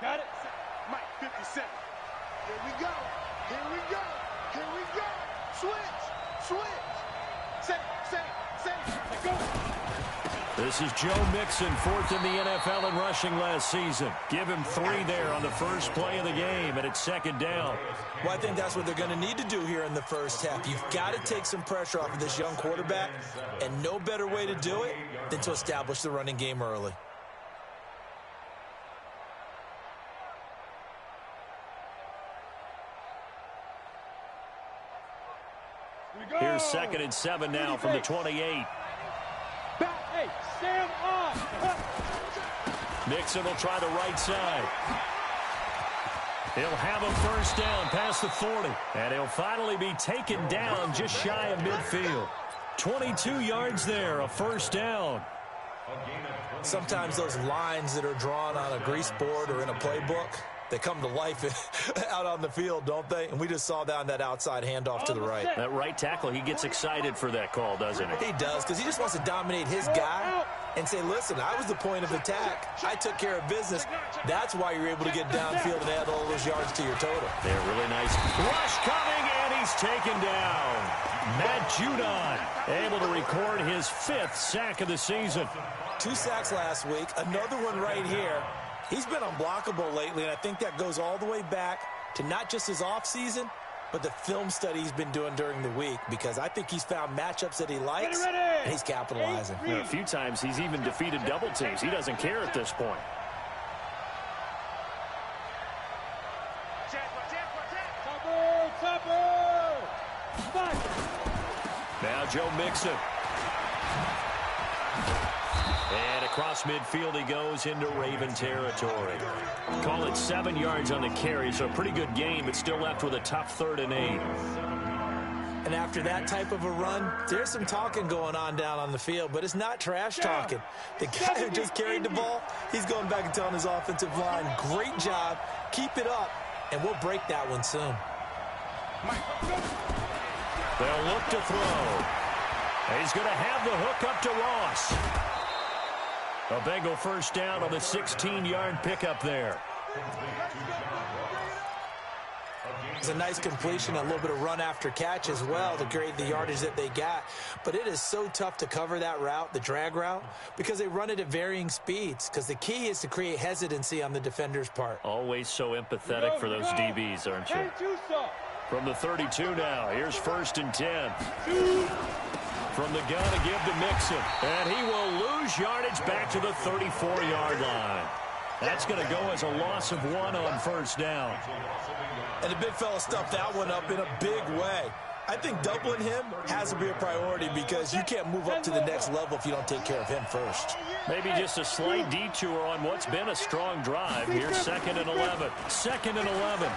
Got it. Mike, 50 seconds. Here we go. Here we go. Here we go. Switch. Switch. Say. Go. This is Joe Mixon, fourth in the NFL in rushing last season. Give him 3 there on the first play of the game, and it's second down. Well, I think that's what they're going to need to do here in the first half. You've got to take some pressure off of this young quarterback, and no better way to do it than to establish the running game early. Here's 2nd and 7 now from the 28. Hey, Sam off. Mixon will try the right side. He'll have a first down past the 40. And he'll finally be taken down just shy of midfield. 22 yards there, a first down. Sometimes those lines that are drawn on a grease board or in a playbook, they come to life out on the field, don't they? And we just saw that on that outside handoff to the right. That right tackle, he gets excited for that call, doesn't he? He does, because he just wants to dominate his guy and say, listen, I was the point of attack. I took care of business. That's why you're able to get downfield and add all those yards to your total. They're really nice. Rush coming, and he's taken down. Matt Judon able to record his 5th sack of the season. 2 sacks last week, another one right here. He's been unblockable lately, and I think that goes all the way back to not just his offseason, but the film study he's been doing during the week, because I think he's found matchups that he likes, and he's capitalizing. A few times he's even defeated double teams. He doesn't care at this point. Now Joe Mixon. And across midfield he goes into Raven territory. Call it 7 yards on the carry, so a pretty good game, but still left with a tough 3rd and 8. And after that type of a run, there's some talking going on down on the field, but it's not trash talking. The guy who just carried the ball, he's going back and telling his offensive line, great job, keep it up, and we'll break that one soon. They'll look to throw. He's going to have the hook up to Ross. A Bengal first down on the 16-yard pickup there. It's a nice completion, a little bit of run after catch as well to create the yardage that they got. But it is so tough to cover that route, the drag route, because they run it at varying speeds. Because the key is to create hesitancy on the defender's part. Always so empathetic for those DBs, aren't you? From the 32 now, here's 1st and 10. From the gun to give to Mixon. And he will lose yardage back to the 34-yard line. That's going to go as a loss of 1 on first down. And the big fella stuffed that one up in a big way. I think doubling him has to be a priority, because you can't move up to the next level if you don't take care of him first. Maybe just a slight detour on what's been a strong drive. Here's 2nd and 11. 2nd and 11.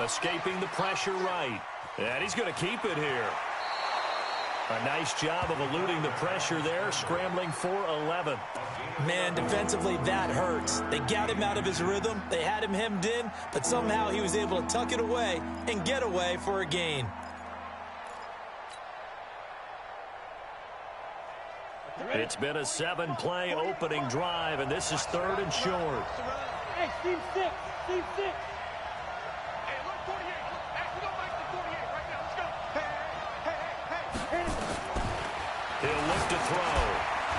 Escaping the pressure right. And he's going to keep it here. A nice job of eluding the pressure there, scrambling for 11. Man, defensively, that hurts. They got him out of his rhythm. They had him hemmed in, but somehow he was able to tuck it away and get away for a gain. It's been a 7-play opening drive, and this is 3rd and short. Hey, Steve 6. Steve 6. He'll look to throw.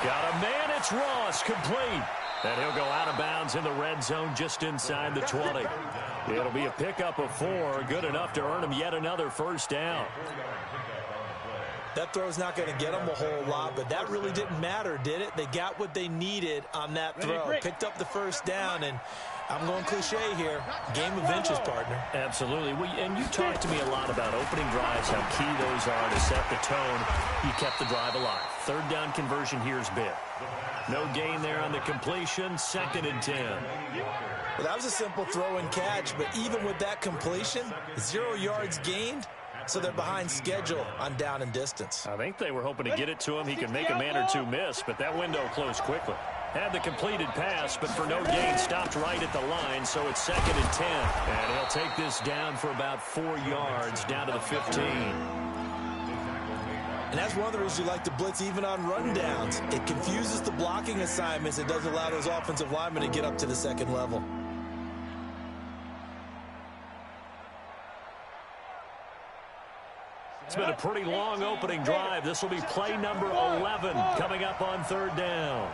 Got a man, it's Ross, complete. And he'll go out of bounds in the red zone just inside the 20. It'll be a pickup of 4, good enough to earn him yet another first down. That throw's not going to get them a whole lot, but that really didn't matter, did it? They got what they needed on that throw. Picked up the first down, and I'm going cliche here. Game of inches, partner. Absolutely. Well, and you talked to me a lot about opening drives, how key those are to set the tone. You kept the drive alive. 3rd down conversion here's big. No gain there on the completion. 2nd and 10. Well, that was a simple throw and catch, but even with that completion, 0 yards gained. So they're behind schedule on down and distance. I think they were hoping to get it to him. He could make a man or two miss, but that window closed quickly. Had the completed pass, but for no gain, stopped right at the line, so it's 2nd and 10. And he'll take this down for about 4 yards, down to the 15. And that's one of the reasons you like to blitz even on rundowns. It confuses the blocking assignments and doesn't allow those offensive linemen to get up to the second level. It's been a pretty long opening drive. This will be play number 11 coming up on third down.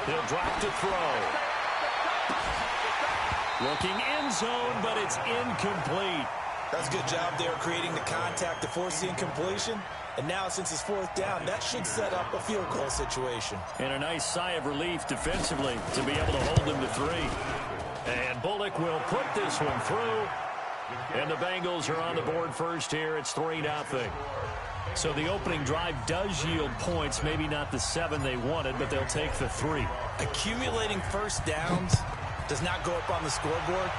He'll drop to throw. Looking end zone, but it's incomplete. That's a good job there creating the contact to force the incompletion. And now, since it's fourth down, that should set up a field goal situation. And a nice sigh of relief defensively to be able to hold them to 3. And Bullock will put this one through. And the Bengals are on the board first here. It's 3-0. So the opening drive does yield points. Maybe not the 7 they wanted, but they'll take the 3. Accumulating first downs does not go up on the scoreboard,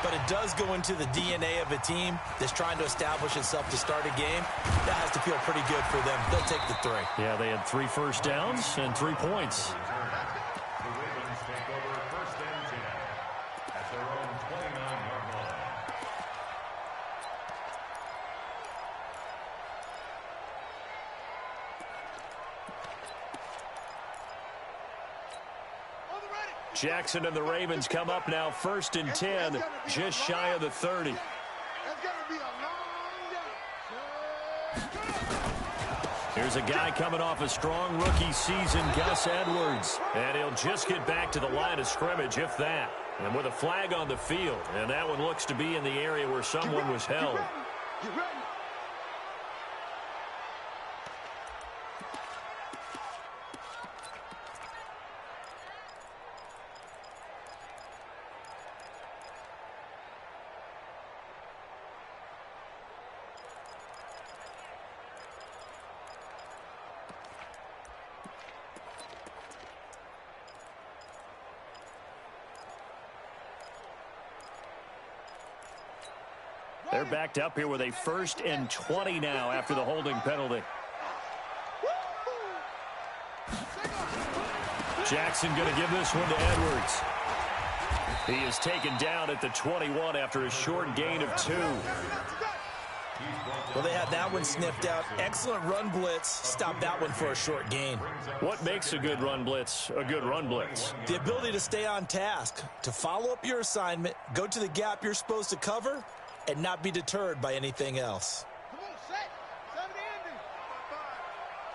but it does go into the DNA of a team that's trying to establish itself to start a game. That has to feel pretty good for them. They'll take the 3. Yeah, they had 3 first downs and 3 points. Jackson and the Ravens come up now, 1st and 10, just shy of the 30. Here's a guy coming off a strong rookie season, Gus Edwards. And he'll just get back to the line of scrimmage, if that. And with a flag on the field, and that one looks to be in the area where someone was held. They're backed up here with a 1st and 20 now after the holding penalty. Jackson going to give this one to Edwards. He is taken down at the 21 after a short gain of 2. Well, they had that one sniffed out. Excellent run blitz. Stopped that one for a short gain. What makes a good run blitz a good run blitz? The ability to stay on task, to follow up your assignment, go to the gap you're supposed to cover, and not be deterred by anything else. Come on, set. 7 Andy.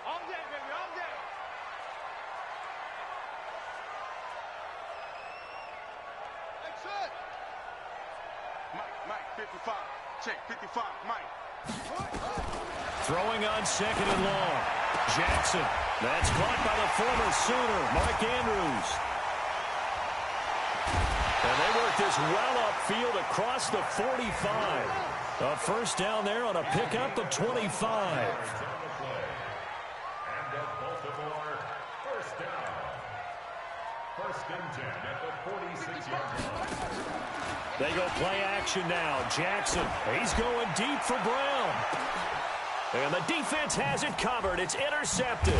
All day, baby, all day. Excellent. Mike, 55. Check, 55, Mike. Throwing on 2nd and long. Jackson. That's caught by the former Sooner, Mark Andrews. And they work this well upfield across the 45. A 1st down there on a pickup of 25. They go play action now. Jackson, he's going deep for Brown. And the defense has it covered. It's intercepted.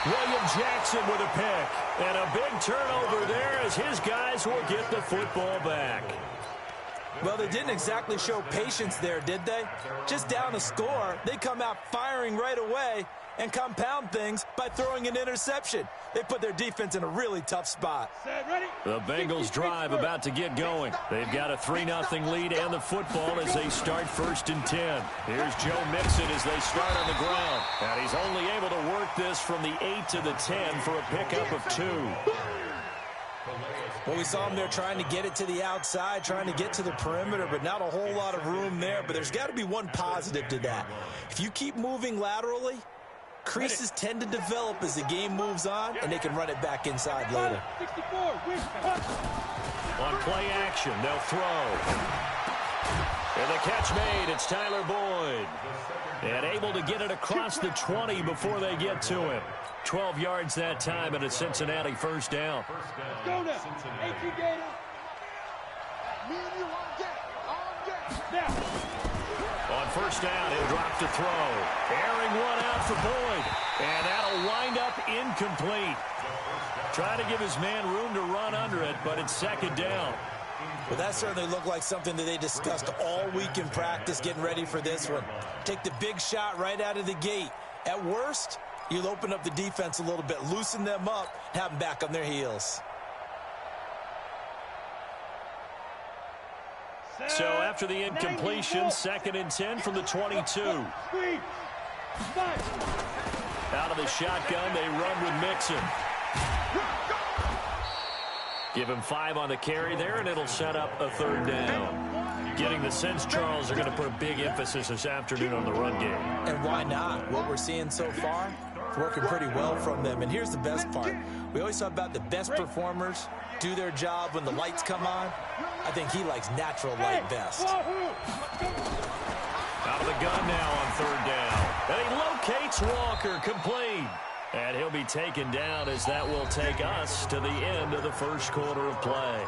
William Jackson with a pick. And a big turnover there as his guys will get the football back. Well, they didn't exactly show patience there, did they? Just down a score, they come out firing right away and compound things by throwing an interception. They put their defense in a really tough spot. The Bengals drive about to get going. They've got a 3-0 lead and the football as they start 1st and 10. Here's Joe Mixon as they start on the ground. And he's only able to work this from the 8 to the 10 for a pickup of 2. Well, we saw him there trying to get it to the outside, trying to get to the perimeter, but not a whole lot of room there. But there's got to be one positive to that. If you keep moving laterally, creases tend to develop as the game moves on, and they can run it back inside later. On play action, they'll throw. And the catch made, it's Tyler Boyd. And able to get it across the 20 before they get to him. 12 yards that time and a Cincinnati 1st down. Go now. AT Gator. Me and you all day. Now. On 1st down, he'll drop to throw. Airing one out for Boyd. And that'll wind up incomplete. Trying to give his man room to run under it, but it's 2nd down. Well, that certainly looked like something that they discussed all week in practice getting ready for this one. Take the big shot right out of the gate. At worst, you'll open up the defense a little bit, loosen them up, have them back on their heels. So after the incompletion, 2nd and 10 from the 22. Out of the shotgun, they run with Mixon. Give him 5 on the carry there, and it'll set up a 3rd down. Getting the sense Charles are going to put a big emphasis this afternoon on the run game. And why not? What we're seeing so far, it's working pretty well from them. And here's the best part. We always talk about the best performers do their job when the lights come on. I think he likes natural light best. Out of the gun now on 3rd down. And he locates Walker, complete. And he'll be taken down as that will take us to the end of the first quarter of play.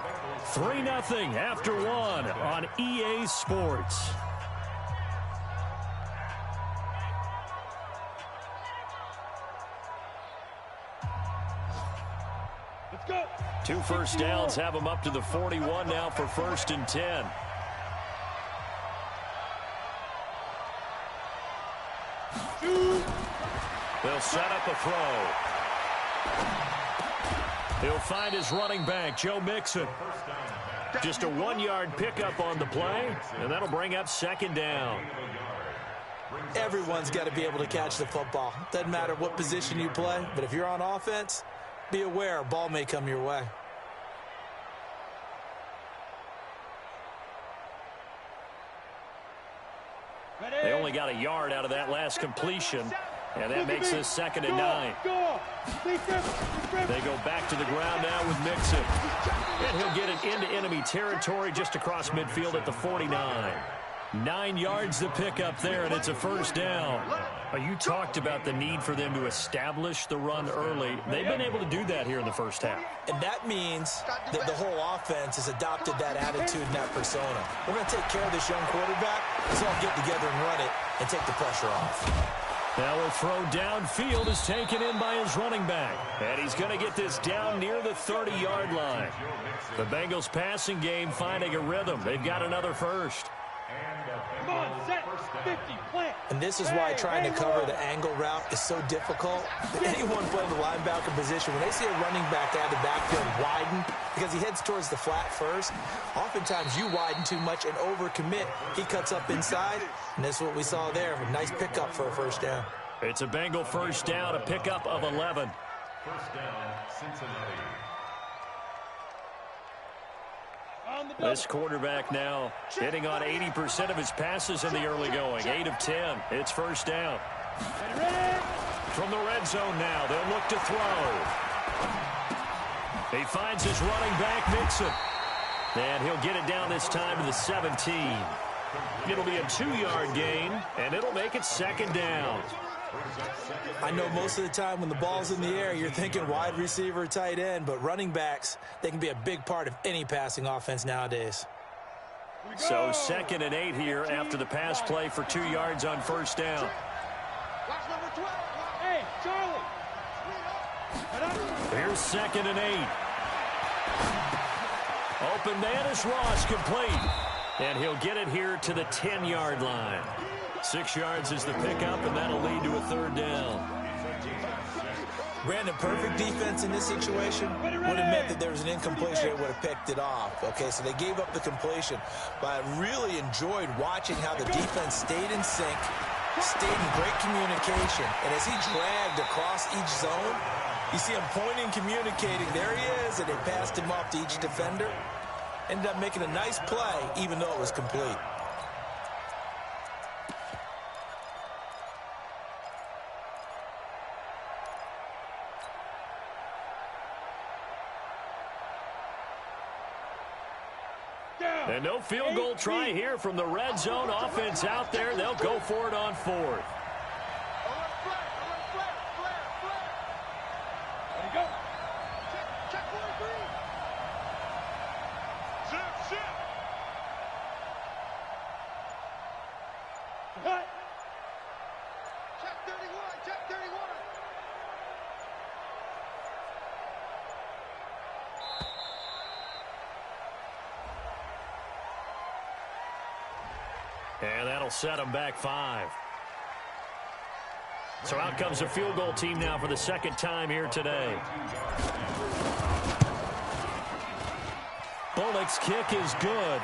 3-0 after 1 on EA Sports. Let's go. 2 first downs have them up to the 41 now for 1st and 10. They'll set up a throw. He'll find his running back, Joe Mixon. Just a 1-yard pickup on the play, and that'll bring up 2nd down. Everyone's got to be able to catch the football. Doesn't matter what position you play, but if you're on offense, be aware a ball may come your way. They only got a yard out of that last completion, and that makes this 2nd and 9. They go back to the ground now with Mixon. And he'll get it into enemy territory just across midfield at the 49. 9 yards to pick up there, and it's a 1st down. You talked about the need for them to establish the run early. They've been able to do that here in the first half. And that means that the whole offense has adopted that attitude and that persona. We're going to take care of this young quarterback. Let's all get together and run it and take the pressure off. Now a throw downfield is taken in by his running back. And he's going to get this down near the 30-yard line. The Bengals passing game finding a rhythm. They've got another first. Come on, set, 50, plant. And this is why trying to cover the angle route is so difficult. Anyone playing the linebacker position, when they see a running back out of the backfield widen because he heads towards the flat first, oftentimes you widen too much and overcommit. He cuts up inside, and that's what we saw there. A nice pickup for a 1st down. It's a Bengal 1st down, a pickup of 11. 1st down, Cincinnati. This quarterback now hitting on 80% of his passes in the early going. 8 of 10. It's 1st down. From the red zone now, they'll look to throw. He finds his running back, Mixon. And he'll get it down this time to the 17. It'll be a 2-yard gain, and it'll make it 2nd down. I know most of the time when the ball's in the air, you're thinking wide receiver, tight end, but running backs, they can be a big part of any passing offense nowadays. So 2nd and 8 here after the pass play for 2 yards on 1st down. Hey, Charlie. Here's 2nd and 8. Open man is Ross, complete. And he'll get it here to the 10-yard line. 6 yards is the pickup, and that'll lead to a 3rd down. Brandon, perfect defense in this situation would have meant that there was an incompletion. They would have picked it off. Okay, so they gave up the completion. But I really enjoyed watching how the defense stayed in sync, stayed in great communication. And as he dragged across each zone, you see him pointing, communicating. There he is, and they passed him off to each defender. Ended up making a nice play, even though it was complete. And no field goal try here from the red zone. Offense out there. They'll go for it on 4th. And that'll set them back 5. So out comes a field goal team now for the second time here today. Bullock's kick is good.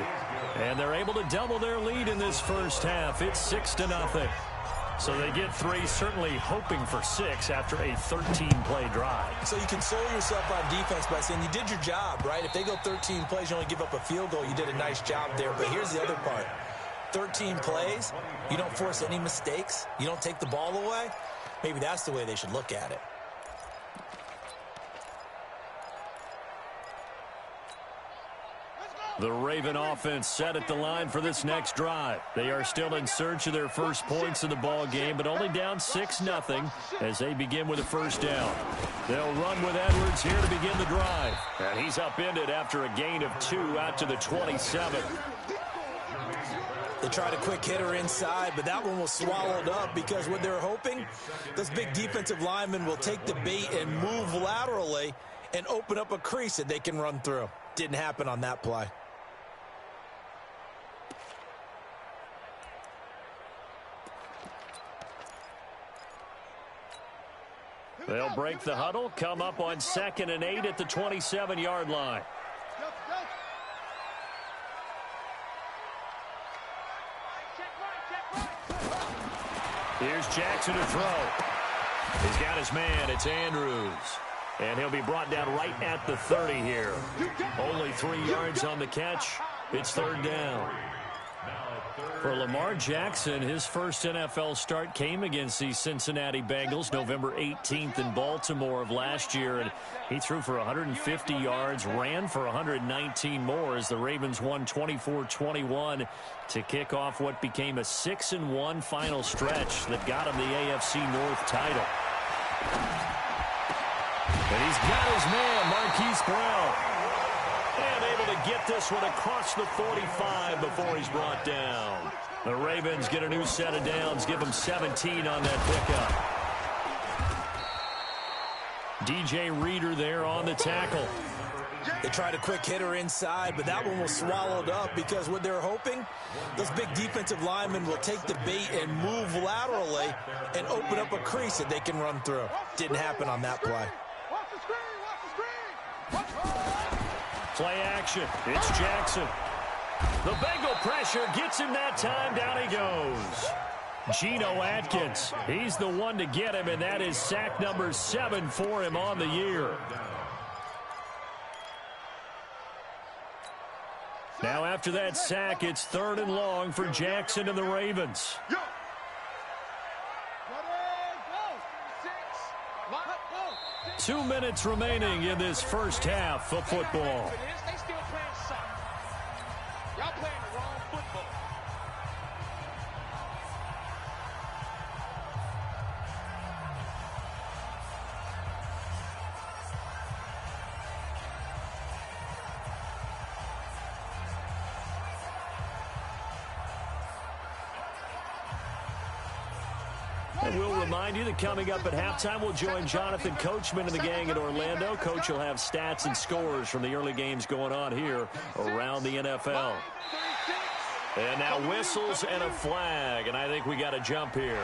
And they're able to double their lead in this first half. It's 6-0. So they get 3, certainly hoping for 6 after a 13-play drive. So you console yourself on defense by saying you did your job, right? If they go 13 plays, you only give up a field goal, you did a nice job there. But here's the other part. 13 plays, you don't force any mistakes, you don't take the ball away. Maybe that's the way they should look at it. The Raven offense set at the line for this next drive. They are still in search of their first points in the ball game, but only down 6-0 as they begin with a first down. They'll run with Edwards here to begin the drive. And he's upended after a gain of 2 out to the 27. They tried a quick hitter inside, but that one was swallowed up because what they're hoping, those big defensive linemen will take the bait and move laterally and open up a crease that they can run through. Didn't happen on that play. They'll break the huddle, come up on 2nd and 8 at the 27-yard line. Here's Jackson to throw. He's got his man. It's Andrews. And he'll be brought down right at the 30 here. Only 3 yards on the catch. It's 3rd down. For Lamar Jackson, his first NFL start came against the Cincinnati Bengals November 18th in Baltimore of last year. And he threw for 150 yards, ran for 119 more as the Ravens won 24-21 to kick off what became a 6-1 final stretch that got him the AFC North title. And he's got his man, Marquise Brown. And able to get this one across the 45 before he's brought down. The Ravens get a new set of downs, give them 17 on that pickup. DJ Reader there on the tackle. They tried a quick hitter inside, but that one was swallowed up because what they're hoping, those big defensive linemen will take the bait and move laterally and open up a crease that they can run through. Didn't happen on that play. Play action. It's Jackson. The Bengal pressure gets him that time. Down he goes. Geno Atkins. He's the one to get him, and that is sack number 7 for him on the year. Now after that sack, it's 3rd and long for Jackson and the Ravens. 2 minutes remaining in this first half of football. Y'all playing the wrong football. And we'll remind you that coming up at halftime, we'll join Jonathan Coachman and the gang in Orlando. Coach will have stats and scores from the early games going on here around the NFL. And now whistles and a flag, and I think we got a jump here.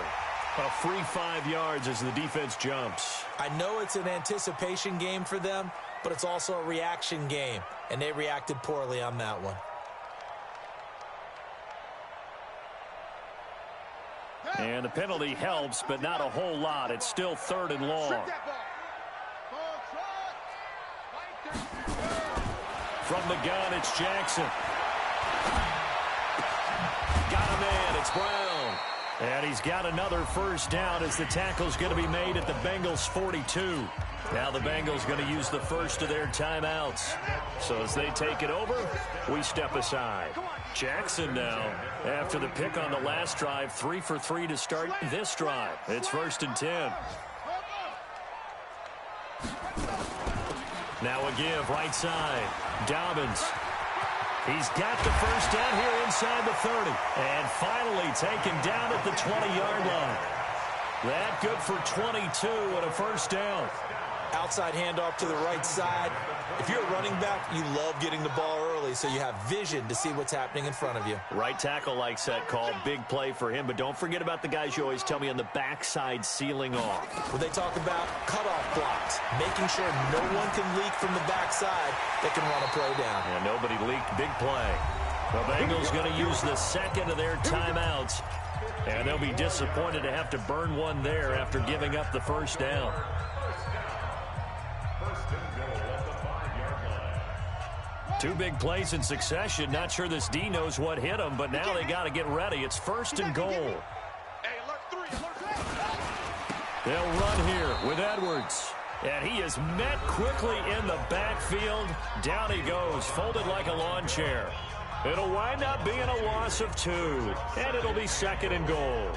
A free 5 yards as the defense jumps. I know it's an anticipation game for them, but it's also a reaction game, and they reacted poorly on that one. And the penalty helps, but not a whole lot. It's still 3rd and long. From the gun, it's Jackson. Got a man, it's Brown. And he's got another first down as the tackle's going to be made at the Bengals 42. Now the Bengals going to use the first of their timeouts. So as they take it over, we step aside. Jackson now, after the pick on the last drive, 3 for 3 to start this drive. It's 1st and 10. Now a give right side. Dobbins. He's got the first down here inside the 30. And finally taken down at the 20-yard line. That good for 22 and a first down. Outside handoff to the right side. If you're a running back, you love getting the ball early so you have vision to see what's happening in front of you. Right tackle likes that call. Big play for him. But don't forget about the guys you always tell me on the backside sealing off. When they talk about cutoff blocks, making sure no one can leak from the backside that can run a play down. Yeah, nobody leaked. Big play. The Bengals going to use the second of their timeouts. And they'll be disappointed to have to burn one there after giving up the first down. Two big plays in succession. Not sure this D knows what hit him, but now they got to get ready. It's 1st and goal. They'll run here with Edwards. And he is met quickly in the backfield. Down he goes, folded like a lawn chair. It'll wind up being a loss of 2. And it'll be 2nd and goal.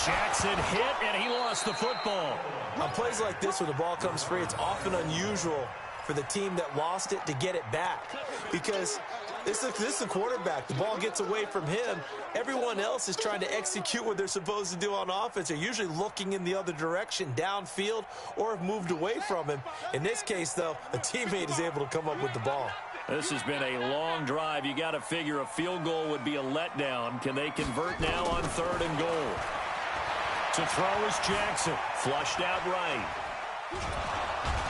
Jackson hit, and he lost the football. On plays like this, when the ball comes free, it's often unusual for the team that lost it to get it back. Because this is a quarterback. The ball gets away from him. Everyone else is trying to execute what they're supposed to do on offense. They're usually looking in the other direction, downfield, or have moved away from him. In this case, though, a teammate is able to come up with the ball. This has been a long drive. You got to figure a field goal would be a letdown. Can they convert now on 3rd and goal? To throw is Jackson. Flushed out right.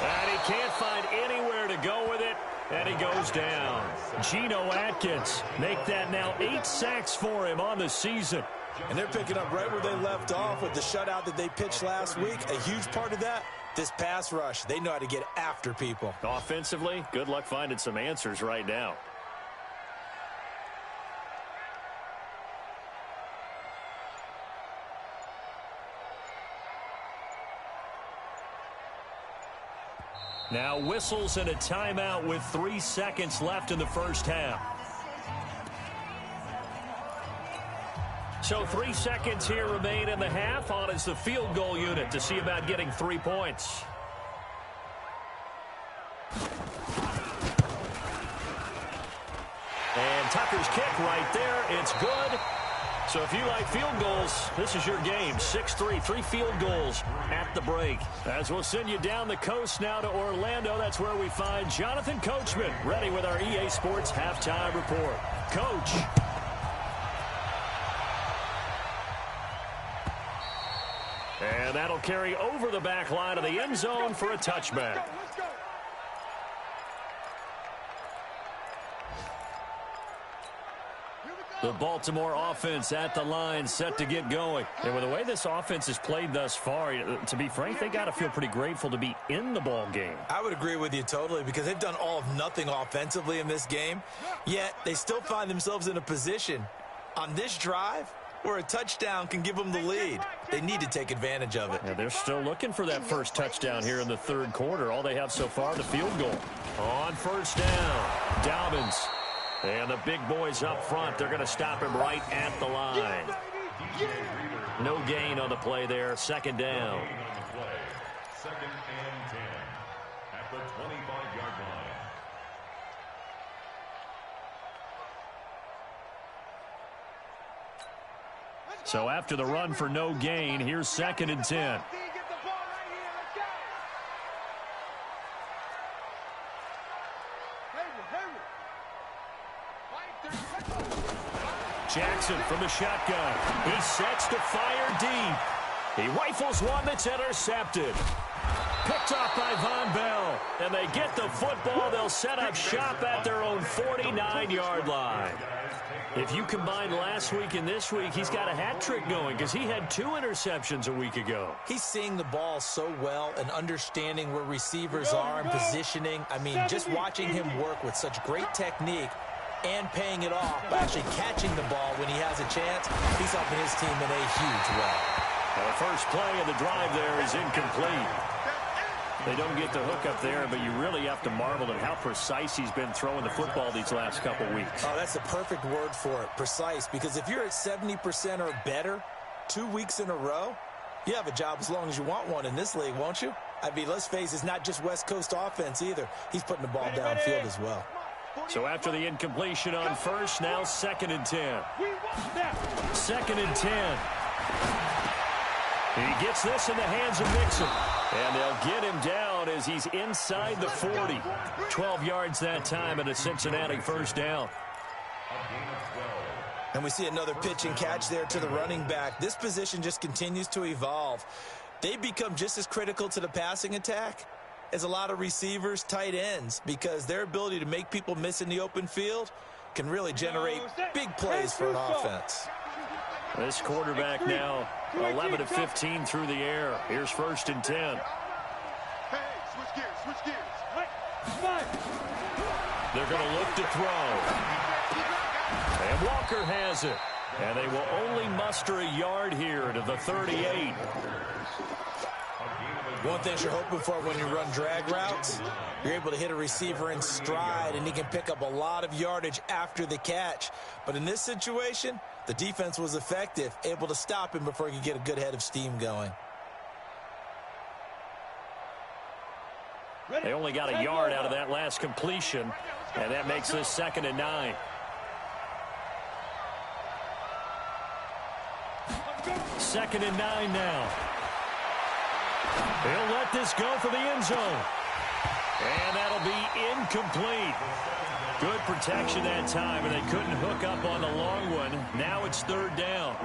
And he can't find anywhere to go with it. And he goes down. Geno Atkins make that now 8 sacks for him on the season. And they're picking up right where they left off with the shutout that they pitched last week. A huge part of that, this pass rush. They know how to get after people. Offensively, good luck finding some answers right now. Now whistles and a timeout with 3 seconds left in the first half. So 3 seconds here remain in the half. On is the field goal unit to see about getting 3 points. And Tucker's kick right there. It's good. So if you like field goals, this is your game. 6-3, 3 field goals at the break. As we'll send you down the coast now to Orlando, that's where we find Jonathan Coachman, ready with our EA Sports Halftime Report. Coach. And that'll carry over the back line of the end zone for a touchback. The Baltimore offense at the line, set to get going. And with the way this offense has played thus far, to be frank, they got to feel pretty grateful to be in the ball game. I would agree with you totally, because they've done all of nothing offensively in this game, yet they still find themselves in a position on this drive where a touchdown can give them the lead. They need to take advantage of it. Yeah, they're still looking for that first touchdown here in the 3rd quarter. All they have so far, the field goal. On 1st down, Dobbins. And the big boys up front, they're going to stop him right at the line. No gain on the play there. 2nd down. 2nd and 10 at the 25-yard line. So after the run for no gain, here's 2nd and 10. Jackson from the shotgun. He sets to fire deep. He rifles one that's intercepted. Picked off by Von Bell. And they get the football. They'll set up shop at their own 49-yard line. If you combine last week and this week, he's got a hat trick going because he had 2 interceptions a week ago. He's seeing the ball so well and understanding where receivers are and positioning. I mean, just watching him work with such great technique and paying it off by actually catching the ball when he has a chance, he's helping his team in a huge way. Well, the first play of the drive there is incomplete. They don't get the hook up there, but you really have to marvel at how precise he's been throwing the football these last couple weeks. Oh, that's the perfect word for it, precise, because if you're at 70% or better 2 weeks in a row, You have a job as long as you want one in this league, won't you? I mean, let's face it, it's not just West Coast offense either. He's putting the ball downfield as well. So after the incompletion on first, now 2nd and 10. 2nd and 10. He gets this in the hands of Mixon. And they'll get him down as he's inside the 40. 12 yards that time and a Cincinnati first down. And we see another pitch and catch there to the running back. This position just continues to evolve. They become just as critical to the passing attack as a lot of receivers, tight ends, because their ability to make people miss in the open field can really generate big plays for an offense. This quarterback now 11 of 15 through the air. Here's 1st and 10. Hey, switch gears, switch gears. They're going to look to throw. And Walker has it. And they will only muster a yard here to the 38. One thing you're hoping for when you run drag routes, you're able to hit a receiver in stride, and he can pick up a lot of yardage after the catch. But in this situation, the defense was effective, able to stop him before he could get a good head of steam going. They only got a yard out of that last completion, and that makes this 2nd and 9. 2nd and 9 now. He'll let this go for the end zone. And that'll be incomplete. Good protection that time, and they couldn't hook up on the long one. Now it's 3rd down.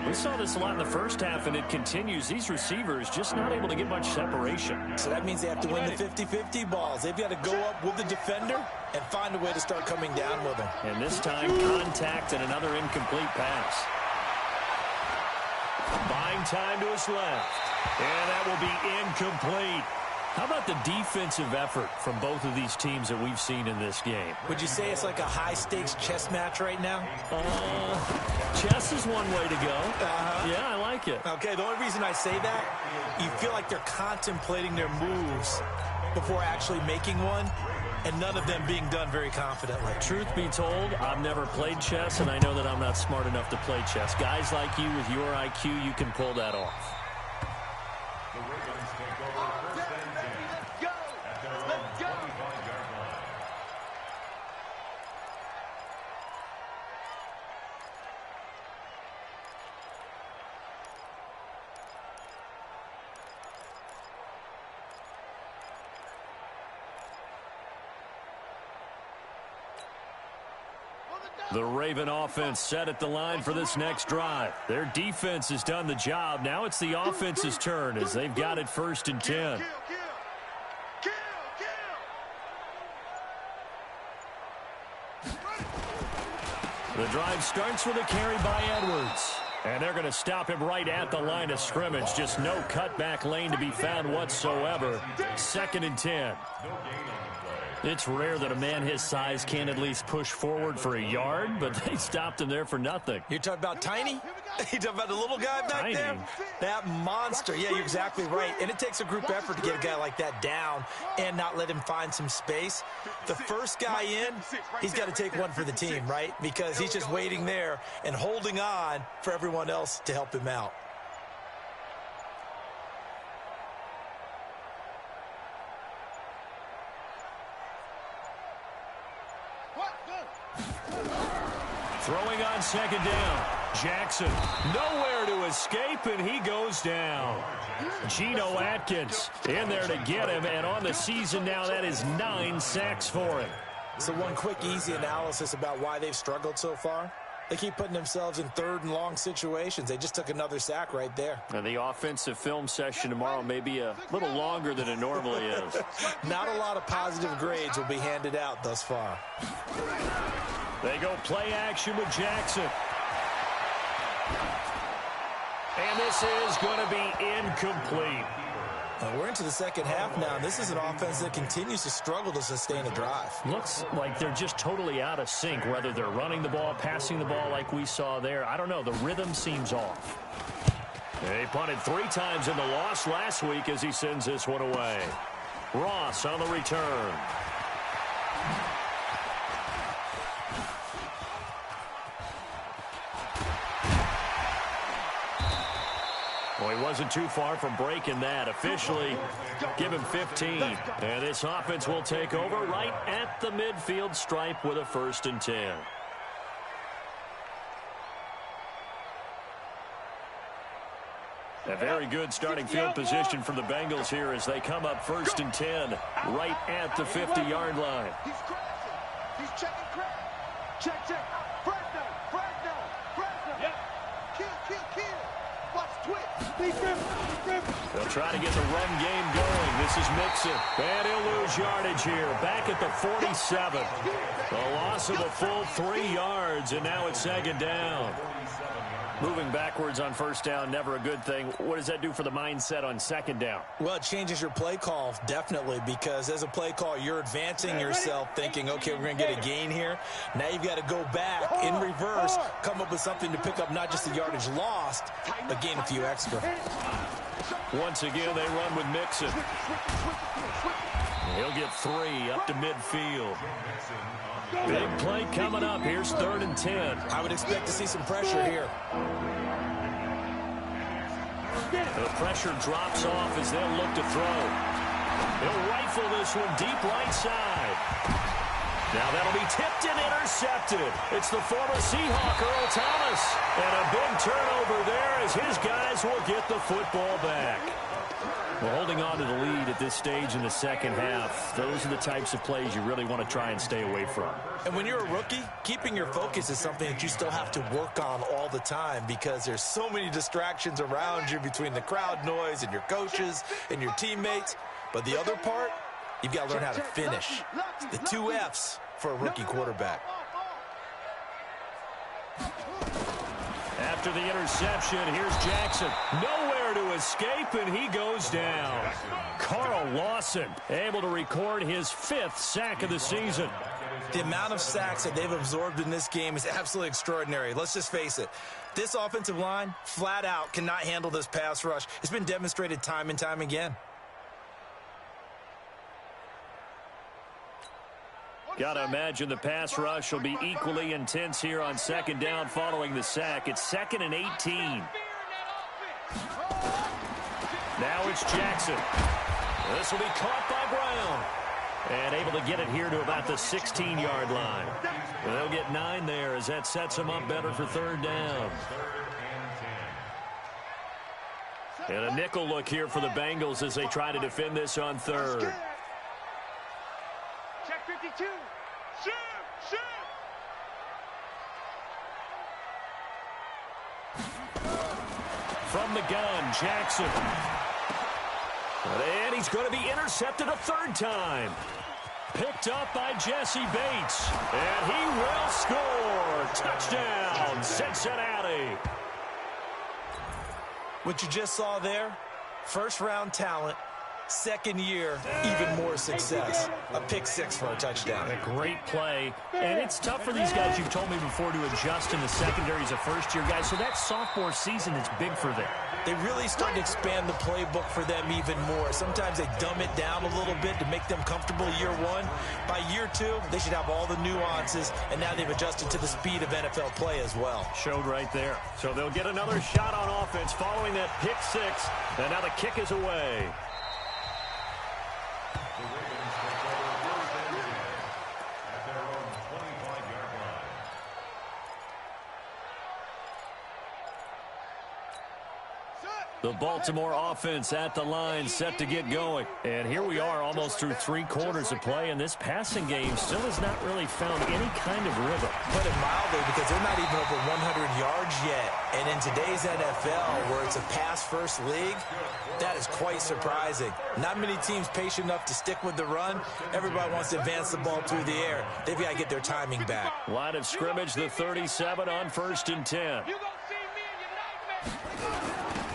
We saw this a lot in the first half, and it continues. These receivers just not able to get much separation. So that means they have to win the 50-50 balls. They've got to go up with the defender and find a way to start coming down with him. And this time, contact and another incomplete pass. Buying time to his left. And that will be incomplete. How about the defensive effort from both of these teams that we've seen in this game? Would you say it's like a high-stakes chess match right now? Chess is one way to go. Yeah, I like it. Okay, the only reason I say that, you feel like they're contemplating their moves before actually making one, and none of them being done very confidently. Truth be told, I've never played chess, and I know that I'm not smart enough to play chess. Guys like you with your IQ, you can pull that off. The Ravens take over 1st and 10 at their own 25-yard line. The Raven offense set at the line for this next drive. Their defense has done the job. Now it's the offense's turn as they've got it 1st and 10. The drive starts with a carry by Edwards. And they're going to stop him right at the line of scrimmage. Just no cutback lane to be found whatsoever. 2nd and 10. It's rare that a man his size can at least push forward for a yard, but they stopped him there for nothing. You're talking about Tiny? You talking about the little guy back there? That monster. Yeah, you're exactly right. And it takes a group effort to get a guy like that down and not let him find some space. The first guy in, he's got to take one for the team, right? Because he's just waiting there and holding on for everyone else to help him out. Throwing on 2nd down. Jackson nowhere to escape, and he goes down. Geno Atkins in there to get him, and on the season now, that is 9 sacks for him. So one quick, easy analysis about why they've struggled so far. They keep putting themselves in 3rd and long situations. They just took another sack right there. And the offensive film session tomorrow may be a little longer than it normally is. Not a lot of positive grades will be handed out thus far. They go play action with Jackson. And this is going to be incomplete. We're into the second half now, and this is an offense that continues to struggle to sustain a drive. Looks like they're just totally out of sync, whether they're running the ball, passing the ball like we saw there. I don't know. The rhythm seems off. They punted 3 times in the loss last week as he sends this one away. Ross on the return. Well, Well, he wasn't too far from breaking that. Officially, give him 15. And this offense will take over right at the midfield stripe with a 1st and 10. A very good starting field position for the Bengals here as they come up 1st and 10 right at the 50-yard line. He's crashing. He's checking crash. Check. Fresno. Yep. Kill. Watch twitch. They'll try to get the run game going. This is Mixon. And he'll lose yardage here. Back at the 47. A loss of a full 3 yards, and now it's 2nd down. Moving backwards on 1st down, never a good thing. What does that do for the mindset on 2nd down? Well, it changes your play call, definitely, because as a play call, you're advancing yourself thinking, okay, we're going to get a gain here. Now you've got to go back in reverse, come up with something to pick up not just the yardage lost, but gain a few extra. Once again, they run with Mixon. He'll get 3 up to midfield. Big play coming up. Here's 3rd and 10. I would expect to see some pressure here. The pressure drops off as they'll look to throw. They'll rifle this one deep right side. Now that'll be tipped and intercepted. It's the former Seahawk, Earl Thomas. And a big turnover there as his guys will get the football back. Well, holding on to the lead at this stage in the 2nd half, those are the types of plays you really want to try and stay away from. And when you're a rookie, keeping your focus is something that you still have to work on all the time because there's so many distractions around you between the crowd noise and your coaches and your teammates. But the other part, you've got to learn how to finish. The 2 F's for a rookie quarterback. After the interception, here's Jackson. Nowhere to escape, and he goes down. Carl Lawson able to record his 5th sack of the season. The amount of sacks that they've absorbed in this game is absolutely extraordinary. Let's just face it. This offensive line, flat out, cannot handle this pass rush. It's been demonstrated time and time again. Got to imagine the pass rush will be equally intense here on 2nd down following the sack. It's 2nd and 18. Now it's Jackson. This will be caught by Brown. And able to get it here to about the 16-yard line. They'll get 9 there as that sets them up better for 3rd down. And a nickel look here for the Bengals as they try to defend this on 3rd. Check 52. Shoot. From the gun, Jackson. And he's going to be intercepted a 3rd time. Picked up by Jesse Bates. And he will score. Touchdown, Cincinnati. What you just saw there, 1st-round talent. 2nd year, even more success. A pick 6 for a touchdown. A great play. And it's tough for these guys, you've told me before, to adjust in the secondary as a first-year guy. So that sophomore season is big for them. They really start to expand the playbook for them even more. Sometimes they dumb it down a little bit to make them comfortable year 1. By year 2, they should have all the nuances, and now they've adjusted to the speed of NFL play as well. Showed right there. So they'll get another shot on offense following that pick 6. And now the kick is away. The Baltimore offense at the line, set to get going. And here we are almost through 3 quarters of play, and this passing game still has not really found any kind of rhythm. Put it mildly, because they're not even over 100 yards yet. And in today's NFL, where it's a pass-first league, that is quite surprising. Not many teams patient enough to stick with the run. Everybody wants to advance the ball through the air. They've got to get their timing back. Line of scrimmage, the 37 on 1st and 10.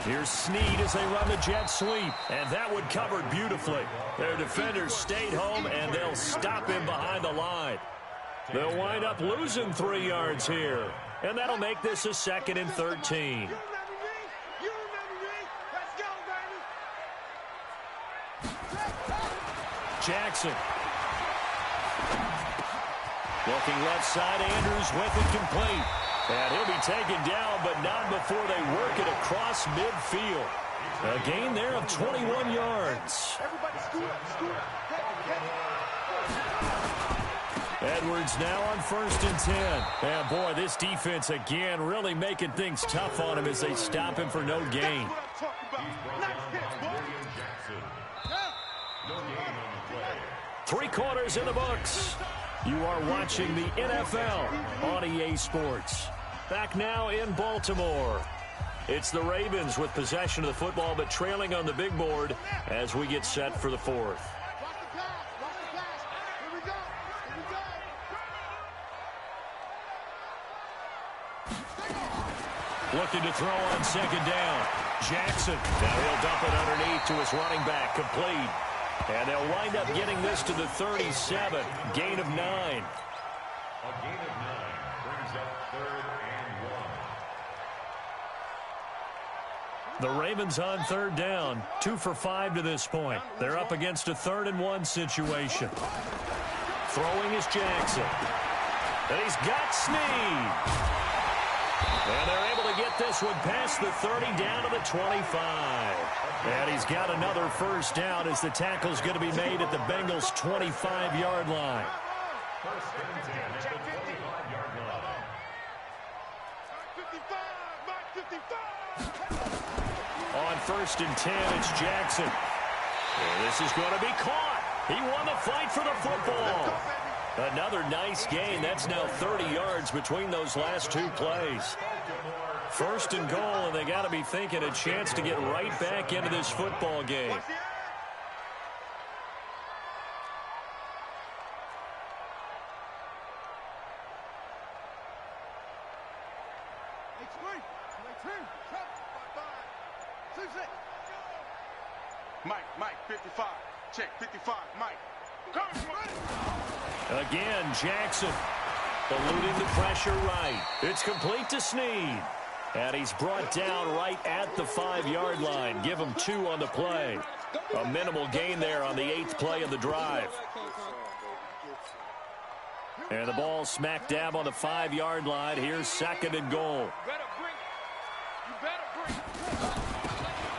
Here's Snead as they run the jet sweep. And that one covered beautifully. Their defenders stayed home, and they'll stop him behind the line. They'll wind up losing 3 yards here. And that'll make this a 2nd and 13. Jackson. Looking left side, Andrews with it complete. And he'll be taken down, but not before they work it across midfield. A gain there of 21 yards. Everybody scoot up. Edwards now on 1st and 10. And boy, this defense again really making things tough on him as they stop him for no gain. That's what I'm talking about. Nice hit, boy. No gain on the play. 3 quarters in the books. You are watching the NFL on EA Sports. Back now in Baltimore. It's the Ravens with possession of the football, but trailing on the big board as we get set for the 4th. Looking to throw on 2nd down. Jackson. Now he'll dump it underneath to his running back. Complete. And they'll wind up getting this to the 37. Gain of 9. A gain of 9 brings up 3rd and 1. The Ravens on 3rd down. 2 for 5 to this point. They're up against a 3rd and 1 situation. Throwing is Jackson. And he's got Snead. And they're able to get this one past the 30 down to the 25. And he's got another 1st down as the tackle's going to be made at the Bengals' 25-yard line. 1st and 10 at the 25-yard line. 55. On 1st and 10, it's Jackson. And this is going to be caught. He won the fight for the football. Another nice gain. That's now 30 yards between those last 2 plays. 1st and goal, and they got to be thinking a chance to get right back into this football game. Mike, 55. Check, 55, Mike. Again, Jackson eluding the pressure right. It's complete to Snead. And he's brought down right at the 5-yard line. Give him 2 on the play. A minimal gain there on the 8th play of the drive. And the ball smack dab on the 5-yard line. Here's 2nd and goal.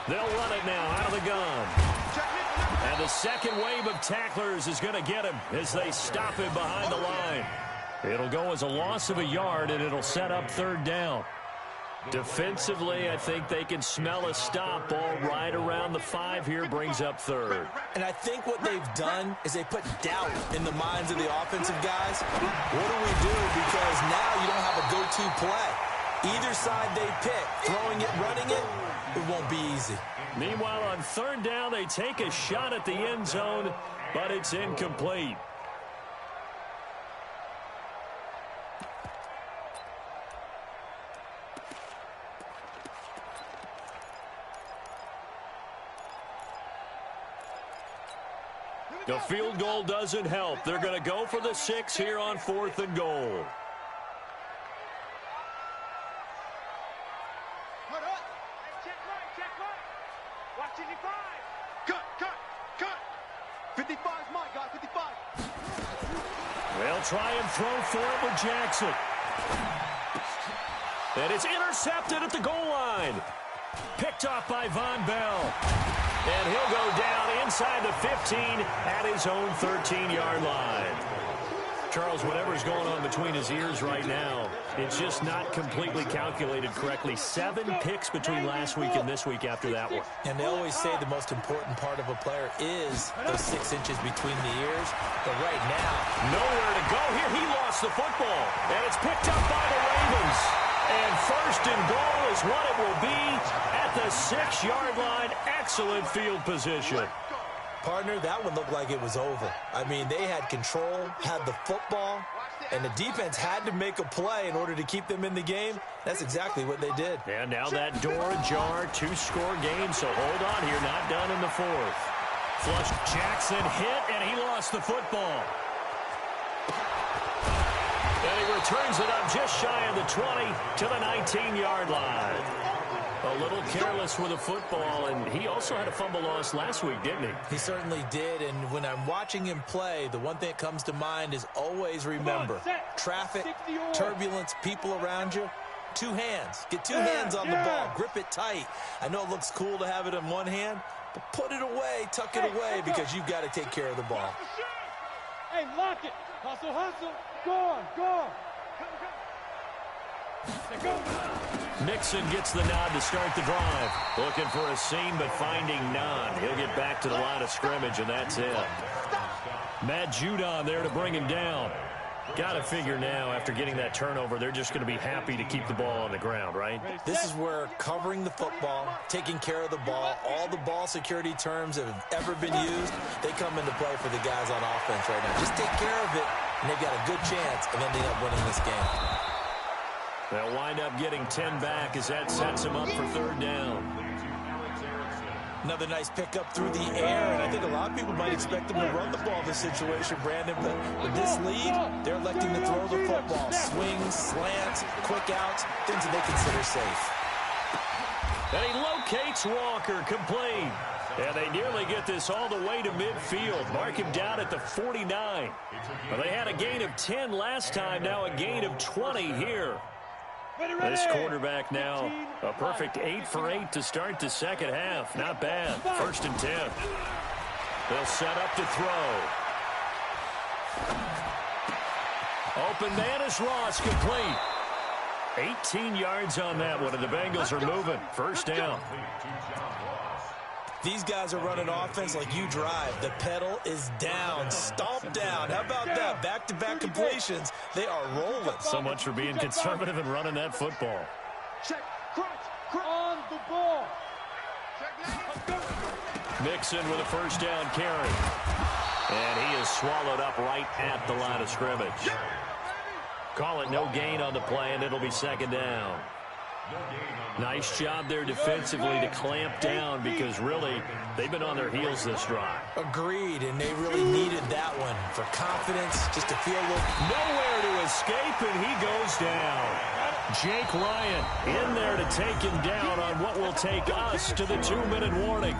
They'll run it now out of the gun. And the 2nd wave of tacklers is going to get him as they stop him behind the line. It'll go as a loss of a yard, and it'll set up 3rd down. Defensively, I think they can smell a stop ball right around the 5 here, brings up 3rd. And I think what they've done is they put doubt in the minds of the offensive guys. What do we do? Because now you don't have a go-to play. Either side they pick, throwing it, running it, it won't be easy. Meanwhile, on 3rd down, they take a shot at the end zone, but it's incomplete. The field goal doesn't help. They're going to go for the 6 here on 4th and goal. Check right. Watch 55. Cut. 55's Mike, guys, 55. They'll try and throw for it with Jackson. And it's intercepted at the goal line. Picked off by Von Bell. And he'll go down inside the 15 at his own 13-yard line. Charles, whatever's going on between his ears right now, it's just not completely calculated correctly. 7 picks between last week and this week after that one. And they always say the most important part of a player is those 6 inches between the ears. But right now, nowhere to go here. He lost the football. And it's picked up by the Ravens. And 1st and goal is what it will be at the 6-yard line. Excellent field position. Partner, that one looked like it was over. I mean, they had control, had the football, and the defense had to make a play in order to keep them in the game. That's exactly what they did. And now that door ajar, 2-score game, so hold on here, not done in the 4th. Flush Jackson hit, and he lost the football. And he returns it up just shy of the 20 to the 19-yard line. A little careless with the football, and he also had a fumble loss last week, didn't he? He certainly did, and when I'm watching him play, the one thing that comes to mind is always remember, traffic, turbulence, people around you. two hands. Get two hands on the ball. Grip it tight. I know it looks cool to have it in one hand, but put it away, tuck it away, because you've got to take care of the ball. Hey, lock it. Hustle, hustle. Go on, go on. Nixon gets the nod to start the drive. Looking for a seam, but finding none. He'll get back to the line of scrimmage, and that's it. Matt Judon there to bring him down. Got to figure now, after getting that turnover, they're just going to be happy to keep the ball on the ground, right? This is where covering the football, taking care of the ball, all the ball security terms that have ever been used, they come into play for the guys on offense right now. Just take care of it, and they've got a good chance of ending up winning this game. They'll wind up getting 10 back as that sets them up for third down. Another nice pickup through the air, and I think a lot of people might expect them to run the ball in this situation, Brandon, but with this lead, they're electing to throw the football. Swings, slants, quick outs, things that they consider safe. And he locates Walker, complete. And they nearly get this all the way to midfield. Mark him down at the 49. Well, they had a gain of 10 last time, now a gain of 20 here. This quarterback now, a perfect 8 for 8 to start the second half. Not bad. 1st and 10. They'll set up to throw. Open man is Ross, complete. 18 yards on that one, and the Bengals are moving. 1st down. These guys are running offense like you drive. The pedal is down, stomp down. How about that? Back-to-back completions. They are rolling. So much for being conservative and running that football. Check, on the ball. Mixon with a 1st down carry. And he is swallowed up right at the line of scrimmage. Call it no gain on the play, and it'll be 2nd down. Nice job there defensively to clamp down, because really they've been on their heels this drive. Agreed, and they really needed that one for confidence, just to feel a little... Nowhere to escape, and he goes down. Jake Ryan in there to take him down on what will take us to the 2-minute warning.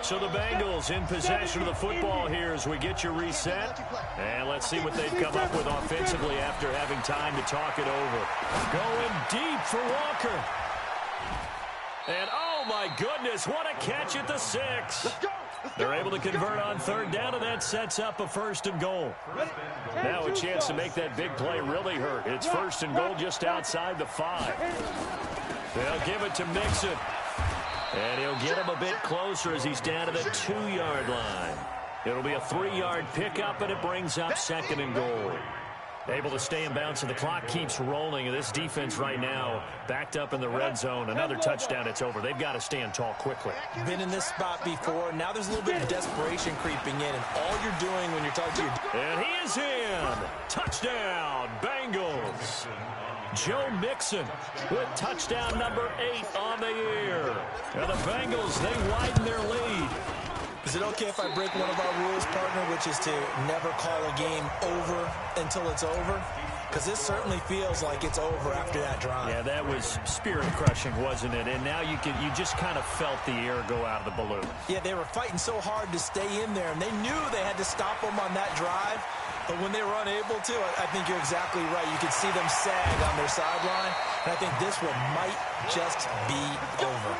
So the Bengals in possession of the football here as we get you reset. And let's see what they've come up with offensively after having time to talk it over. Going deep for Walker. And oh my goodness, what a catch at the 6. They're able to convert on 3rd down, and that sets up a 1st and goal. Now a chance to make that big play really hurt. It's 1st and goal just outside the 5. They'll give it to Mixon. And he'll get him a bit closer as he's down to the 2-yard line. It'll be a 3-yard pickup, and it brings up 2nd and goal. Able to stay in bounds, and the clock keeps rolling. And this defense right now backed up in the red zone. Another touchdown, it's over. They've got to stand tall quickly. Been in this spot before. Now there's a little bit of desperation creeping in, and all you're doing when you're talking to your... And he is in. Touchdown, Bengals. Joe Mixon with touchdown number 8 on the year. And the Bengals, they widen their lead. Is it okay if I break one of our rules, partner, which is to never call a game over until it's over? Because this certainly feels like it's over after that drive. Yeah, that was spirit-crushing, wasn't it? And now you just kind of felt the air go out of the balloon. Yeah, they were fighting so hard to stay in there, and they knew they had to stop them on that drive. But when they were unable to, I think you're exactly right. You could see them sag on their sideline, and I think this one might just be over.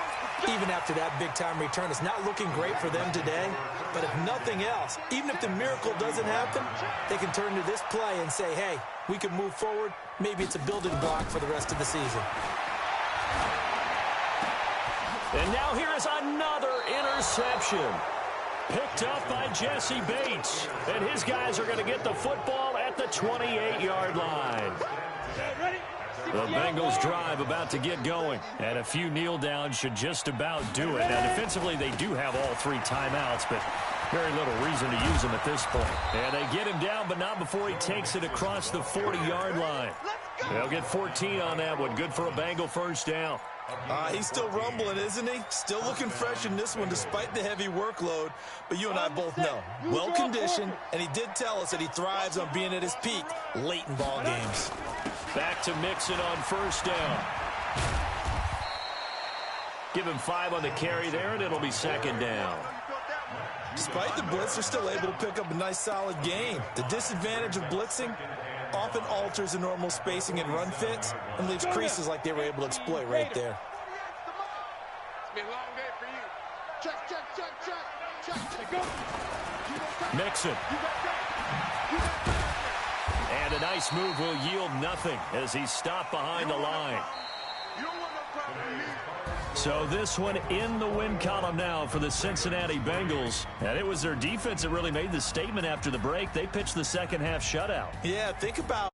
Even after that big-time return, it's not looking great for them today. But if nothing else, even if the miracle doesn't happen, they can turn to this play and say, hey, we can move forward. Maybe it's a building block for the rest of the season. And now here is another interception. Picked up by Jesse Bates. And his guys are going to get the football at the 28-yard line. The Bengals drive about to get going. And a few kneel downs should just about do it. Now, defensively, they do have all 3 timeouts, but very little reason to use them at this point. And they get him down, but not before he takes it across the 40-yard line. They'll get 14 on that one. Good for a Bengal 1st down. He's still rumbling, isn't he? Still looking fresh in this one despite the heavy workload. But you and I both know, well-conditioned, and he did tell us that he thrives on being at his peak late in ball games. Back to Mixon on 1st down. Give him 5 on the carry there, and it'll be 2nd down. Despite the blitz, they're still able to pick up a nice, solid gain. The disadvantage of blitzing often alters the normal spacing and run fits and leaves creases like they were able to exploit right there. It's been a long day for you. Check, check, check, check, check. Go. Mixon. And a nice move will yield nothing as he's stopped behind the line. You don't want no problem with me. So this one in the win column now for the Cincinnati Bengals. And it was their defense that really made the statement after the break. They pitched the second half shutout. Yeah, think about